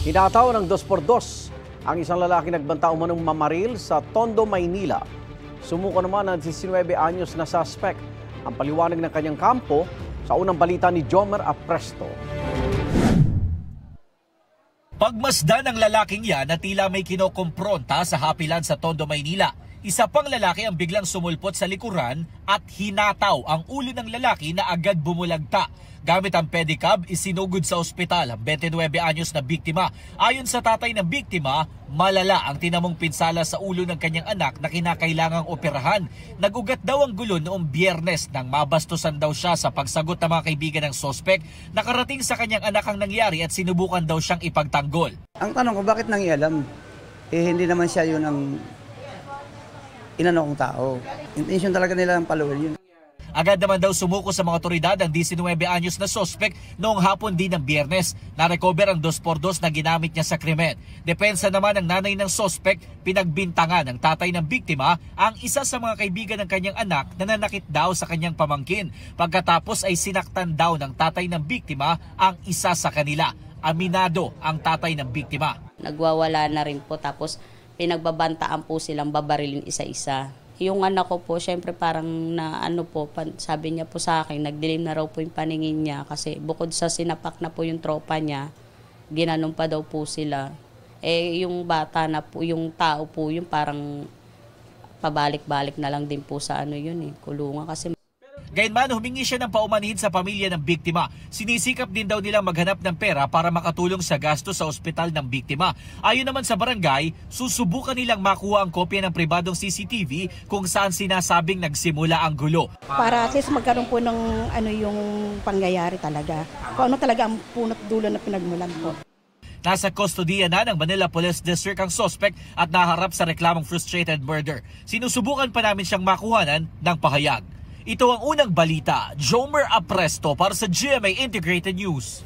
Hinataw ng 2x2 ang isang lalaki nagbanta umanong mamaril sa Tondo, Maynila. Sumuko naman ang 19 anyos na suspect. Ang paliwanag ng kanyang kampo sa unang balita ni Jomer Apresto. Pagmasdan ng lalaking yan na tila may kinokompronta sa hapilan sa Tondo, Maynila. Isa pang lalaki ang biglang sumulpot sa likuran at hinataw ang ulo ng lalaki na agad bumulagta. Gamit ang pedicab, isinugod sa ospital ang 29 anyos na biktima. Ayon sa tatay ng biktima, malala ang tinamong pinsala sa ulo ng kanyang anak na kinakailangang operahan. Nagugat daw ang gulo noong Biyernes nang mabastusan daw siya sa pagsagot ng mga kaibigan ng sospek. Nakarating sa kanyang anak ang nangyari at sinubukan daw siyang ipagtanggol. Ang tanong ko, bakit nangialam? Hindi naman siya yun ang inano kong tao. Intention talaga nila ng paluin yun. Agad naman daw sumuko sa mga otoridad ang 19 anyos na sospek noong hapon din ng Biyernes. Na-recover ang 2x2 na ginamit niya sa krimen. Depensa naman ng nanay ng sospek, pinagbintangan ng tatay ng biktima ang isa sa mga kaibigan ng kanyang anak na nanakit daw sa kanyang pamangkin. Pagkatapos ay sinaktan daw ng tatay ng biktima ang isa sa kanila. Aminado ang tatay ng biktima. Nagwawala na rin po, tapos pinagbabantaan po silang babarilin isa-isa. Yung anak ko po, syempre parang sabi niya po sa akin, nagdilim na raw po yung paningin niya kasi bukod sa sinapak na po yung tropa niya, ginanon pa daw po sila. Yung bata na po, yung tao po, yung parang pabalik-balik na lang din po sa kulungan kasi. Gayunman, humingi siya ng paumanhin sa pamilya ng biktima. Sinisikap din daw nilang maghanap ng pera para makatulong sa gasto sa ospital ng biktima. Ayon naman sa barangay, susubukan nilang makuha ang kopya ng pribadong CCTV kung saan sinasabing nagsimula ang gulo. Para at least magkaroon po ng yung pangyayari talaga. Kung ano talaga ang punot dulo na pinagmulan po. Nasa kustodiya na ng Manila Police District ang suspect at naharap sa reklamong frustrated murder. Sinusubukan pa namin siyang makuhanan ng pahayag. Ito ang unang balita. Jomer Apresto para sa GMA Integrated News.